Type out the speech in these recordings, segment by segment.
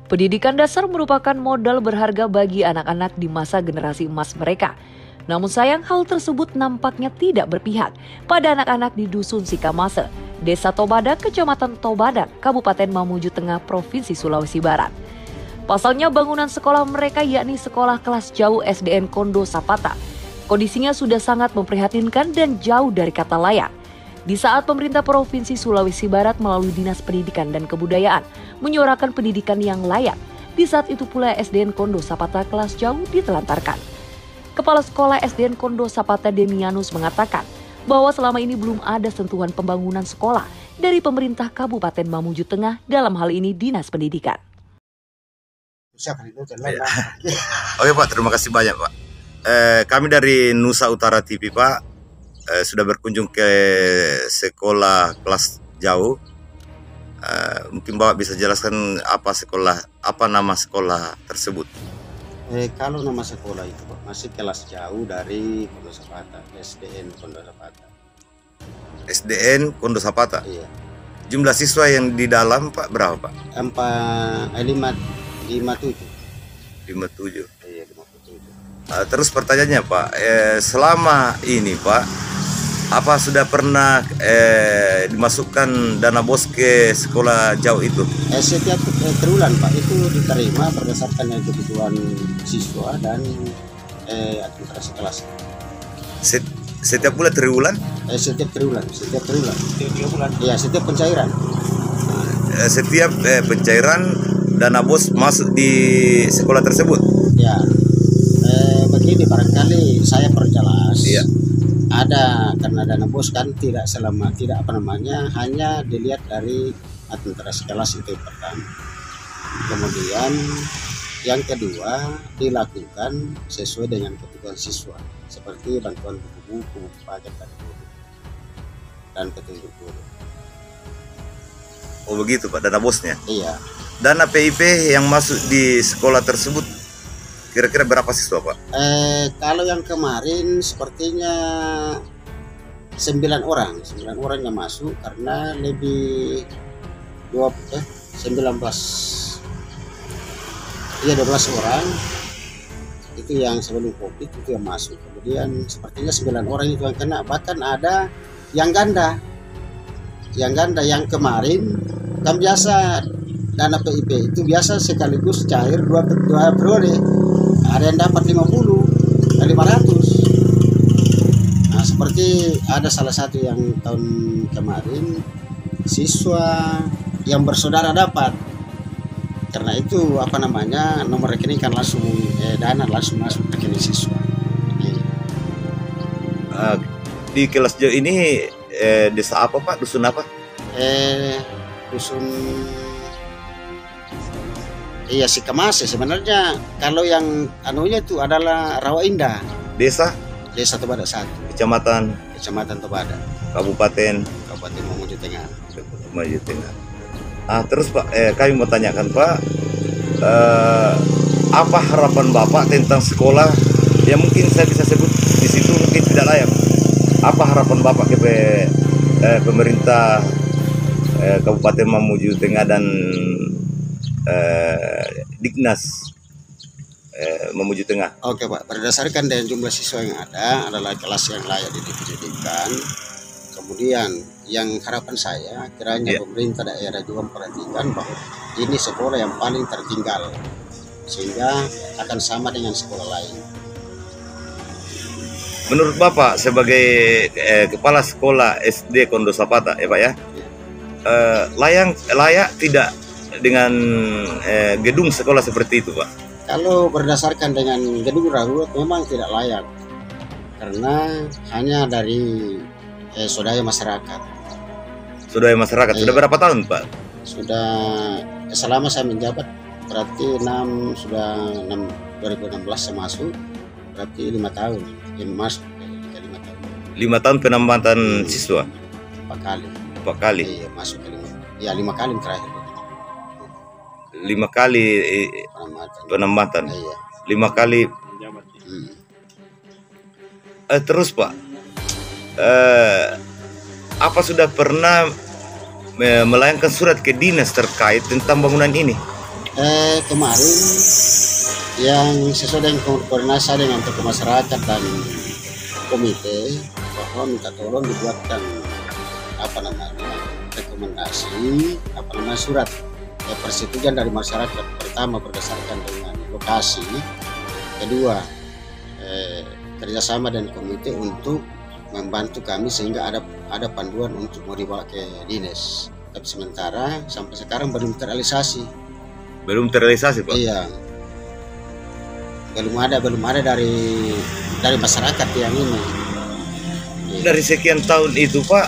Pendidikan dasar merupakan modal berharga bagi anak-anak di masa generasi emas mereka. Namun sayang hal tersebut nampaknya tidak berpihak pada anak-anak di Dusun Sikamase, Desa Tobada, Kecamatan Tobada, Kabupaten Mamuju Tengah, Provinsi Sulawesi Barat. Pasalnya bangunan sekolah mereka yakni sekolah kelas jauh SDN Kondo Sapata. Kondisinya sudah sangat memprihatinkan dan jauh dari kata layak. Di saat pemerintah Provinsi Sulawesi Barat melalui Dinas Pendidikan dan Kebudayaan menyuarakan pendidikan yang layak, di saat itu pula SDN Kondo Sapata kelas jauh ditelantarkan. Kepala Sekolah SDN Kondo Sapata Demianus mengatakan bahwa selama ini belum ada sentuhan pembangunan sekolah dari pemerintah Kabupaten Mamuju Tengah, dalam hal ini Dinas Pendidikan. Oke Pak, terima kasih banyak Pak. Kami dari Nusa Utara TV Pak, sudah berkunjung ke sekolah kelas jauh. Mungkin Bapak bisa jelaskan apa nama sekolah tersebut? Kalau nama sekolah itu Pak, masih kelas jauh dari Kondo Sapata, SDN Kondo Sapata. SDN Kondo Sapata. Iya. Jumlah siswa yang di dalam Pak berapa Pak? 57. 57. Iya, 57. Terus pertanyaannya Pak, selama ini Pak, apa sudah pernah dimasukkan dana BOS ke sekolah jauh itu? Setiap triwulan Pak itu diterima berdasarkan kebutuhan siswa dan administrasi kelas. Setiap bulan triwulan? Setiap triwulan. Setiap 3 bulan. Iya, setiap pencairan. Setiap pencairan dana BOS masuk di sekolah tersebut? Ya, begini barangkali saya perjelas. Iya. Ada, karena dana BOS kan tidak hanya dilihat dari administrasi kelas, itu pertama. Kemudian yang kedua dilakukan sesuai dengan kebutuhan siswa, seperti bantuan buku-buku, paket dan petunjuk guru. Oh begitu Pak, dana BOS-nya? Iya. Dana PIP yang masuk di sekolah tersebut kira-kira berapa siswa Pak? Kalau yang kemarin sepertinya 9 orang yang masuk, karena lebih 12 orang itu yang sebelum COVID itu yang masuk. Kemudian sepertinya 9 orang itu yang kena, bahkan ada yang ganda yang kemarin. Kan biasa dana PIP itu biasa sekaligus cair dua periode. Ada yang dapat 50 dan 500. Nah, seperti ada salah satu yang tahun kemarin siswa yang bersaudara dapat. Karena itu nomor rekening kan langsung dana langsung masuk rekening siswa. Di kelas jauh ini desa apa Pak? Dusun apa? Dusun Iya, Sikamase sebenarnya. Kalau yang anunya itu adalah Rawa Indah. Desa Tobada 1. Kecamatan Tobada. Kabupaten Mamuju Tengah. Mamuju Tengah. Terus Pak, kami mau tanyakan Pak, apa harapan Bapak tentang sekolah yang mungkin saya bisa sebut di situ mungkin tidak layak? Apa harapan Bapak ke pemerintah Kabupaten Mamuju Tengah dan Dignas Mamuju Tengah? Oke Pak, berdasarkan dengan jumlah siswa yang ada adalah kelas yang layak dipendidikan. Kemudian yang harapan saya kiranya pemerintah daerah juga memperhatikan bahwa ini sekolah yang paling tertinggal, sehingga akan sama dengan sekolah lain. Menurut Bapak sebagai kepala sekolah SD Kondo Sapata ya Pak ya, layak tidak dengan gedung sekolah seperti itu Pak? Kalau berdasarkan dengan gedung darurat memang tidak layak, karena hanya dari swadaya masyarakat. Sudah berapa tahun Pak? Sudah selama saya menjabat berarti 2016 saya masuk, berarti 5 tahun yang masuk. 5 tahun penempatan siswa? 4 kali. 4 kali? Iya, masuk ke 5 kali terakhir. 5 kali penempatan. Iya. 5 kali. Terus Pak, apa sudah pernah melayangkan surat ke dinas terkait tentang bangunan ini? Kemarin yang sesuai dengan koordinasi dengan tokoh masyarakat dan komite bahwa minta tolong dibuatkan rekomendasi surat persetujuan dari masyarakat. Pertama berdasarkan dengan lokasi, kedua kerjasama dan komite untuk membantu kami sehingga ada panduan untuk mau dibawa ke dinas. Tapi sementara sampai sekarang belum terrealisasi. Belum terrealisasi, Pak? Iya, belum ada dari masyarakat yang ini. Dari sekian tahun itu, Pak,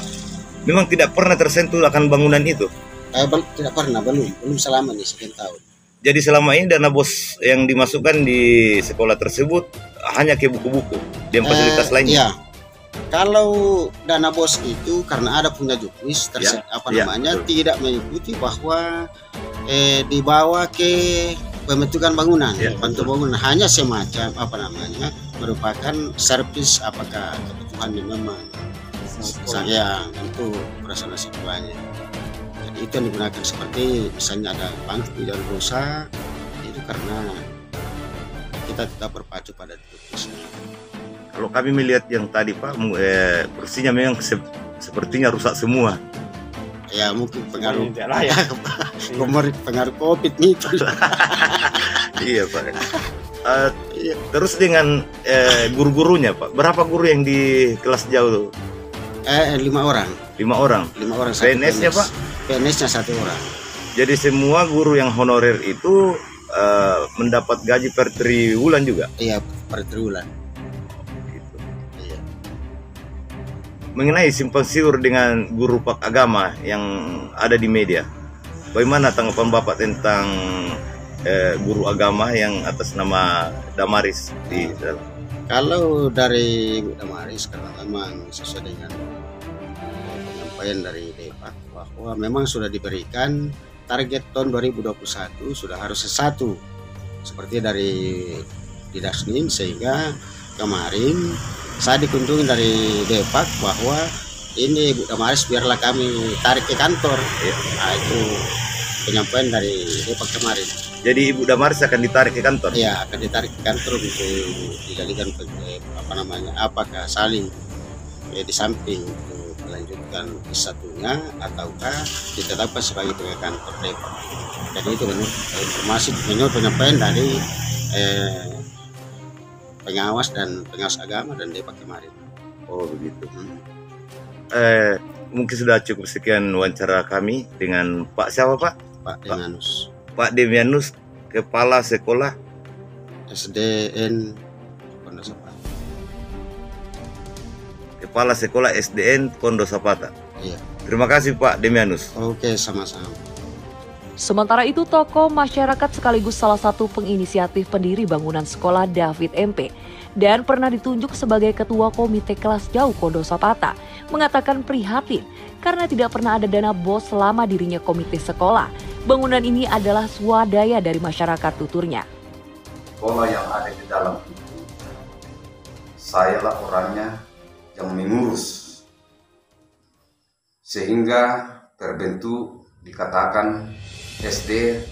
memang tidak pernah tersentuh akan bangunan itu? Tidak pernah, belum selama ini sekian tahun. Jadi selama ini dana BOS yang dimasukkan di sekolah tersebut hanya ke buku-buku dan fasilitas lainnya? Iya. Kalau dana BOS itu karena ada punya juknis tidak mengikuti bahwa dibawa ke pembentukan bangunan, bentuk bangunan, hanya semacam merupakan servis apakah kebutuhan yang memang saya untuk perasaan sekolahnya. Jadi itu yang digunakan seperti misalnya ada bangku dan rusak, itu karena kita tetap berpacu pada juknis. Kalau kami melihat yang tadi, Pak, kursinya memang sepertinya rusak semua. Ya mungkin pengaruh pengaruh COVID nih. Iya, Pak. Terus dengan guru-gurunya, Pak, berapa guru yang di kelas jauh? 5 orang. 5 orang. 5 orang. PNS-nya, Pak? PNS-nya 1 orang. Jadi semua guru yang honorer itu mendapat gaji per triwulan juga? Iya, per triwulan. Mengenai simpang siur dengan guru pak agama yang ada di media, bagaimana tanggapan Bapak tentang guru agama yang atas nama Damaris di dalam? Kalau dari Damaris, karena memang sesuai dengan penyampaian dari Depak bahwa memang sudah diberikan target tahun 2021 sudah harus S1 seperti dari Didasnin, sehingga kemarin saya dikunjungi dari Depak bahwa ini Bu Damaris biarlah kami tarik ke kantor. Nah, itu penyampaian dari Depak kemarin. Jadi Ibu Damaris akan ditarik ke kantor? Iya, akan ditarik ke kantor untuk dijadikan apakah saling di samping untuk melanjutkan S1-nya ataukah ditetapkan sebagai pegawai kantor Depak. Jadi itu menurut penyampaian dari pengawas agama dan Depak kemarin. Oh begitu. Mungkin sudah cukup sekian wawancara kami dengan Pak siapa, Pak? Pak Demianus. Pak Demianus, Kepala Sekolah SDN Kondo Sapata. Kepala Sekolah SDN Kondo Sapata. Iya. Terima kasih Pak Demianus. Oke, sama-sama. Sementara itu, tokoh masyarakat sekaligus salah satu penginisiatif pendiri bangunan sekolah David MP dan pernah ditunjuk sebagai ketua komite kelas jauh Kondo Sapata mengatakan prihatin karena tidak pernah ada dana BOS selama dirinya komite sekolah. Bangunan ini adalah swadaya dari masyarakat, tuturnya. Sekolah yang ada di dalam itu, sayalah orangnya yang mengurus sehingga terbentuk dikatakan SD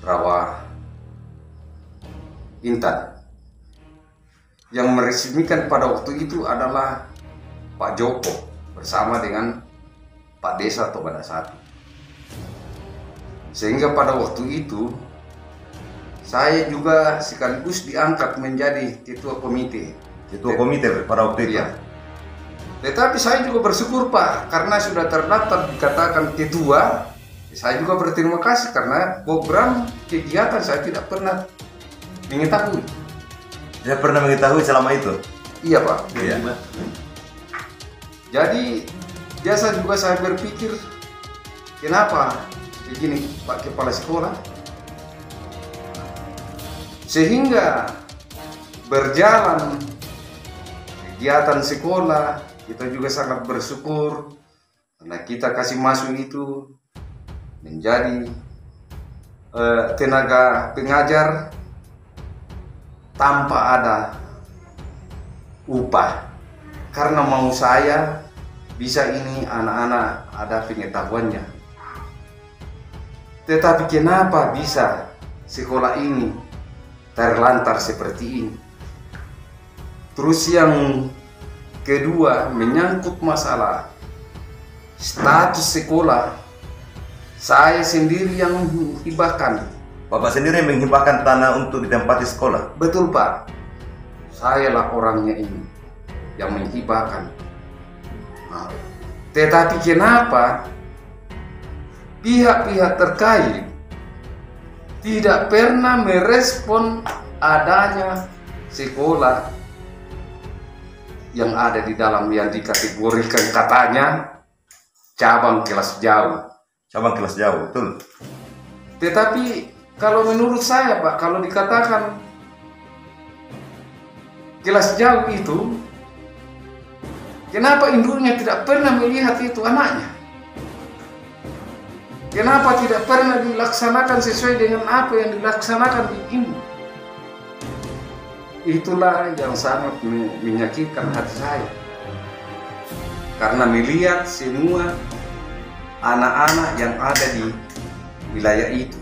Rawa Intan. Yang meresmikan pada waktu itu adalah Pak Joko bersama dengan Pak Desa Tobada 1. Sehingga pada waktu itu saya juga sekaligus diangkat menjadi ketua komite. Ketua komite pada waktu itu? Iya. Tetapi saya juga bersyukur Pak, karena sudah terdaftar dikatakan ketua. Saya juga berterima kasih karena program kegiatan saya tidak pernah mengetahui. Tidak pernah mengetahui selama itu? Iya Pak. Iya. Jadi biasa juga saya berpikir, kenapa begini Pak Kepala Sekolah? Sehingga berjalan kegiatan sekolah, kita juga sangat bersyukur karena kita kasih masuk itu menjadi tenaga pengajar tanpa ada upah, karena mau saya bisa ini anak-anak ada pengetahuannya. Tetapi kenapa bisa sekolah ini terlantar seperti ini. Terus yang kedua menyangkut masalah status sekolah, saya sendiri yang menghibahkan. Bapak sendiri yang menghibahkan tanah untuk ditempati sekolah? Betul Pak, saya lah orangnya ini yang menghibahkan. Nah, tetapi kenapa pihak-pihak terkait tidak pernah merespon adanya sekolah yang ada di dalam yang dikategorikan katanya cabang kelas jauh. Cabang kelas jauh, betul. Tetapi kalau menurut saya Pak, kalau dikatakan kelas jauh itu, kenapa induknya tidak pernah melihat itu anaknya? Kenapa tidak pernah dilaksanakan sesuai dengan apa yang dilaksanakan di induk? Itulah yang sangat menyakitkan hati saya. Karena melihat semua anak-anak yang ada di wilayah itu.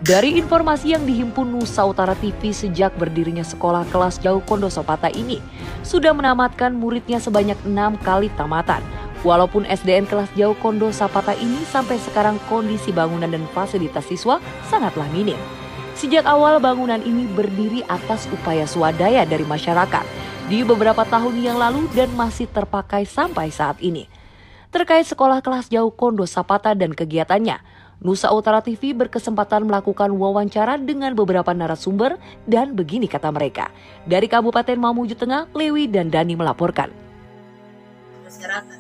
Dari informasi yang dihimpun Nusa Utara TV sejak berdirinya sekolah kelas jauh Kondosopata ini, sudah menamatkan muridnya sebanyak 6 kali tamatan. Walaupun SDN kelas jauh Kondosopata ini sampai sekarang kondisi bangunan dan fasilitas siswa sangatlah minim. Sejak awal bangunan ini berdiri atas upaya swadaya dari masyarakat di beberapa tahun yang lalu dan masih terpakai sampai saat ini. Terkait sekolah kelas jauh Kondosopata dan kegiatannya, Nusa Utara TV berkesempatan melakukan wawancara dengan beberapa narasumber dan begini kata mereka. Dari Kabupaten Mamuju Tengah, Lewi dan Dani melaporkan. Masyarakat.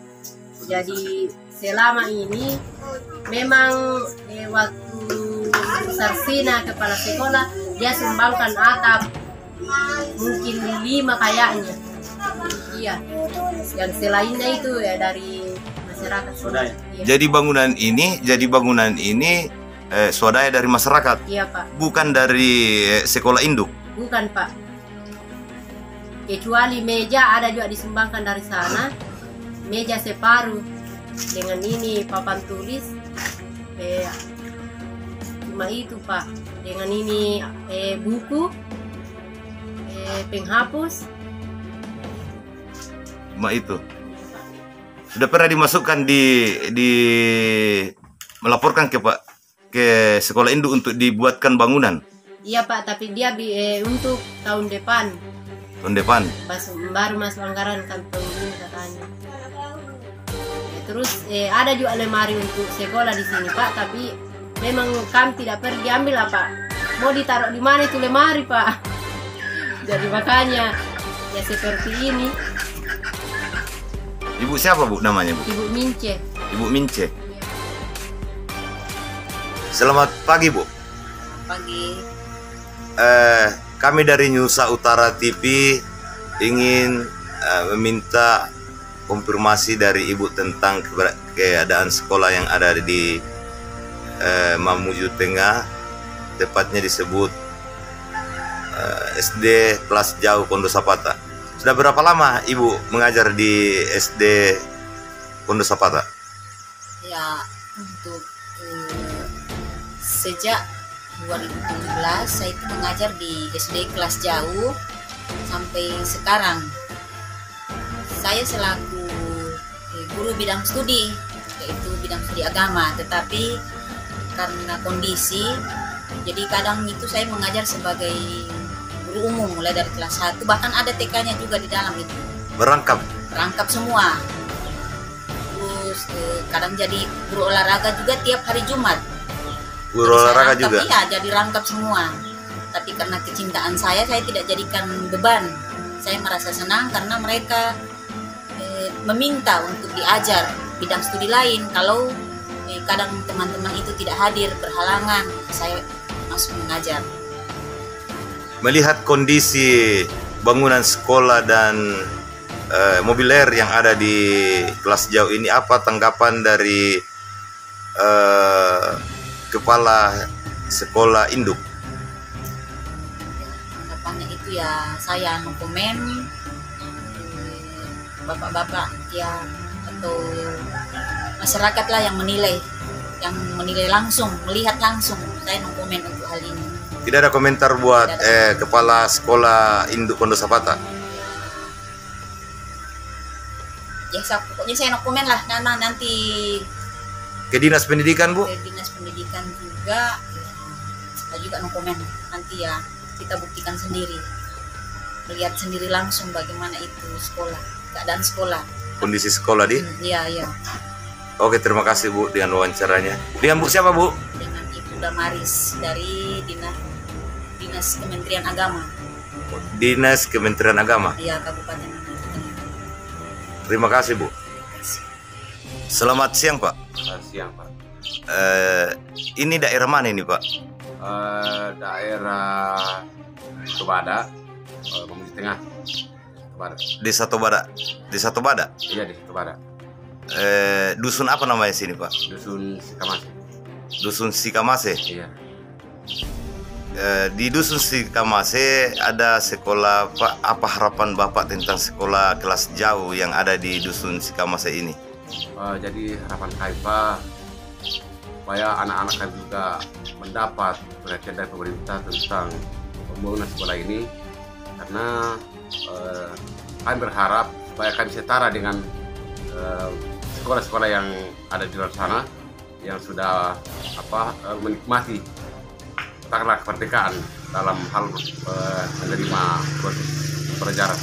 Jadi selama ini memang waktu Sarsina kepala sekolah dia sumbangkan atap mungkin 5 kayaknya. Iya. Yang selainnya itu ya dari masyarakat. Iya. Jadi bangunan ini swadaya dari masyarakat. Iya Pak. Bukan dari sekolah induk. Bukan Pak. Kecuali meja ada juga disumbangkan dari sana. Meja separuh dengan ini papan tulis. Cuma itu Pak. Dengan ini buku, penghapus. Cuma itu. Sudah pernah dimasukkan di melaporkan ke sekolah induk untuk dibuatkan bangunan? Iya Pak, tapi dia untuk tahun depan. Tahun depan? Baru masuk anggaran kantong ini katanya. Terus ada juga lemari untuk sekolah di sini Pak, tapi memang kami tidak pergi ambil lah Pak. Mau ditaruh di mana itu lemari Pak? Jadi makanya ya seperti ini. Ibu siapa Bu namanya Bu? Ibu Mince. Ibu Mince. Selamat pagi Bu. Pagi. Kami dari Nusa Utara TV ingin meminta konfirmasi dari Ibu tentang keadaan sekolah yang ada di Mamuju Tengah, tepatnya disebut SD kelas jauh Kondosopata. Sudah berapa lama Ibu mengajar di SD Kondosopata? Ya, untuk sejak 2017 saya itu mengajar di SD kelas jauh sampai sekarang. Saya selaku guru bidang studi, yaitu bidang studi agama, tetapi karena kondisi, jadi kadang itu saya mengajar sebagai guru umum mulai dari kelas 1, bahkan ada TK-nya juga di dalam itu. Berangkap Semua. Terus kadang jadi guru olahraga juga tiap hari Jumat. Guru olahraga juga? Iya, jadi rangkap semua. Tapi karena kecintaan saya tidak jadikan beban. Saya merasa senang karena mereka meminta untuk diajar bidang studi lain. Kalau kadang teman-teman itu tidak hadir, berhalangan, saya masuk mengajar. Melihat kondisi bangunan sekolah dan mobiler yang ada di kelas jauh ini, apa tanggapan dari kepala sekolah induk? Tanggapannya itu ya saya komen bapak-bapak ya atau masyarakat lah yang menilai langsung, melihat langsung. Saya komen untuk hal ini. Tidak ada komentar buat kepala sekolah induk Pondok Sapata. Ya pokoknya saya no komen lah, Nana nanti Ke dinas pendidikan, Bu? ke dinas pendidikan juga, saya juga no komen. Nanti ya kita buktikan sendiri, melihat sendiri langsung bagaimana itu sekolah, keadaan sekolah. Kondisi sekolah di? Iya. Oke, terima kasih Bu dengan wawancaranya. Dengan Bu siapa, Bu? Dengan Ibu Damaris dari Dinas Kementerian Agama. Dinas Kementerian Agama. Iya, Kabupaten Mamuju. Terima kasih, Bu. Selamat siang, Pak. Siang, Pak. Ini daerah mana ini, Pak? Daerah Tobada, Mamuju Tengah. Tobada. Desa Tobada. Desa Tobada. Iya, di Tobada. Dusun apa namanya sini, Pak? Dusun Sikamasi. Dusun Sikamase. Iya. Di Dusun Sikamase ada sekolah, Pak. Apa harapan Bapak tentang sekolah kelas jauh yang ada di Dusun Sikamase ini? Jadi harapan kami, Pak, supaya anak-anak kami juga mendapat perhatian dari pemerintah tentang pembangunan sekolah ini, karena kami berharap supaya kami setara dengan sekolah-sekolah yang ada di luar sana yang sudah menikmati katakanlah kemerdekaan dalam hal menerima proses pelajaran.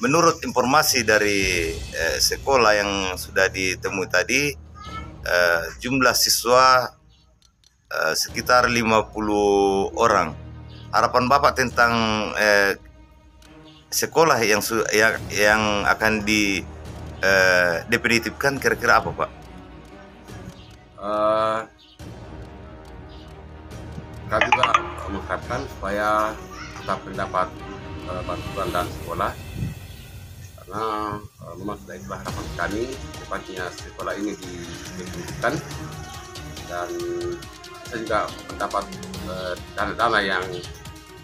Menurut informasi dari sekolah yang sudah ditemui tadi, jumlah siswa sekitar 50 orang. Harapan Bapak tentang sekolah yang akan definitifkan kira-kira apa, Pak? Kami juga mengharapkan supaya tetap mendapat bantuan dan sekolah, karena memang sudah itulah harapan kami cepatnya sekolah ini didefinisikan, dan saya juga mendapat dana-dana yang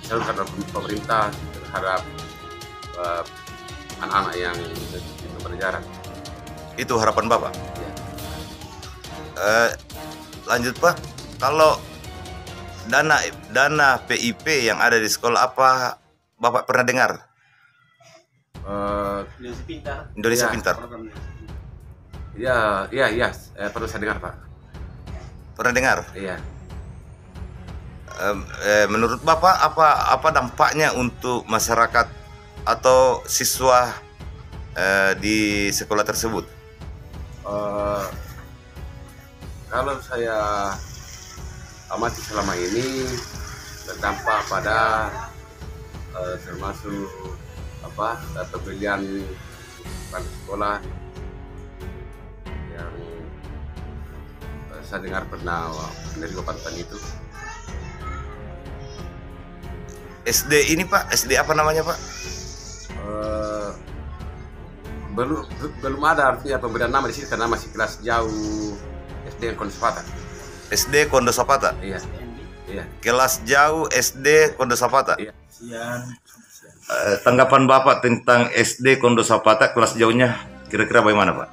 disalurkan oleh pemerintah terhadap anak-anak yang berjarak. Itu harapan Bapak? Ya. Lanjut, Pak, kalau dana PIP yang ada di sekolah apa Bapak pernah dengar? Indonesia Pintar. Iya, pernah saya dengar, Pak. Pernah dengar? Iya. Menurut Bapak apa dampaknya untuk masyarakat atau siswa di sekolah tersebut? Kalau saya amati selama ini berdampak pada termasuk pembelian sekolah yang saya dengar pernah menerima bantuan itu. SD ini, Pak, SD apa namanya, Pak? Belum ada artinya pemberian nama di sini karena masih kelas jauh SD Kondo Sapata. SD Kondo Sapata. Iya. Kelas jauh SD Kondo Sapata. Iya. Tanggapan Bapak tentang SD Kondo Sapata kelas jauhnya kira-kira bagaimana, Pak?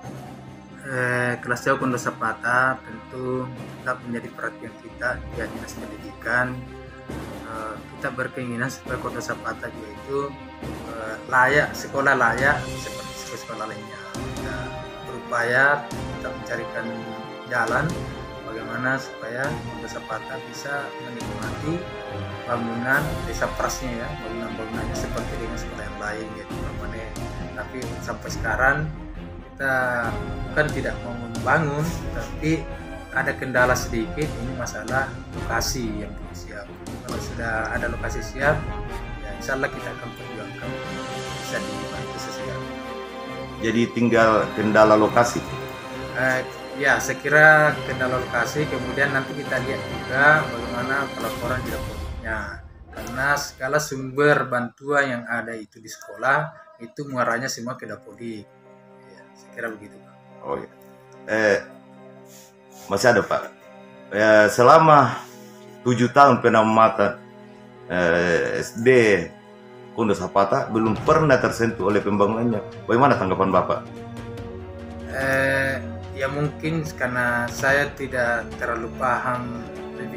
Kelas jauh Kondo Sapata tentu tetap menjadi perhatian kita di Dinas Pendidikan. Kita berkeinginan supaya Kondo Sapata juga itu layak, sekolah layak seperti sekolah lainnya. Kita berupaya kita mencarikan jalan bagaimana supaya Kondo Sapata bisa menikmati bangunan desa prasnya ya, bangunannya seperti dengan sekolah yang lain gitu. Tapi sampai sekarang kita kan tidak mau membangun, tapi ada kendala sedikit, ini masalah lokasi yang belum siap. Kalau sudah ada lokasi siap, ya insya Allah kita akan perjuangkan bisa dibantu sesuai. Jadi tinggal kendala lokasi. Ya, saya kira kendala lokasi, kemudian nanti kita lihat juga bagaimana pelaporan di dapurnya. Karena segala sumber bantuan yang ada itu di sekolah, itu muaranya semua ke Dapodik. Ya, saya kira begitu, Pak. Oh iya. Masih ada, Pak. Selama 7 tahun penamatan SD Kondo Sapata belum pernah tersentuh oleh pembangunannya. Bagaimana tanggapan Bapak? Ya mungkin karena saya tidak terlalu paham lebih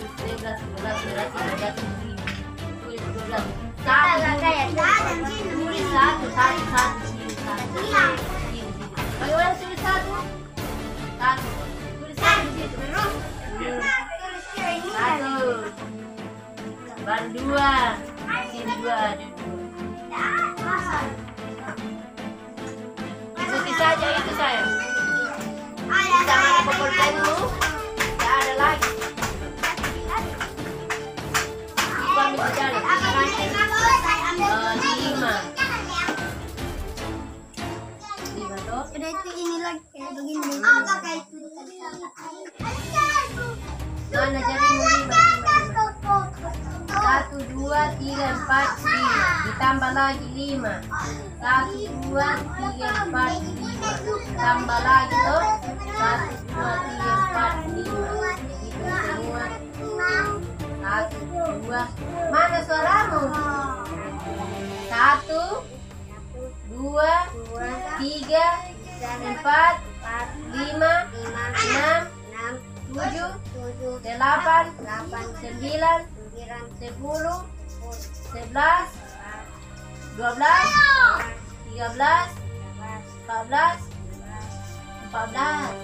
Bagaimana tulis satu? Satu. Tulis satu di situ. Satu. Baru dua. Sini dua. Ikuti saja itu sayang. Kita mana pokoknya tidak ada lagi. Kita ambil jalan. 5 toh. Udah itu ini lagi kayak begini. Mana jarimu 5? 1, 2, 3, 4, 5. Ditambah lagi 5. 1, 2, 3, 4, 5. Tambah lagi toh. 1, 2, 3, 4, 5. Itu semua. 1, 2. Mana suaramu? 1, 2, 3, 4, 5, 6, 7, 8, 9, 10, 11, 12, 13, 14, 14.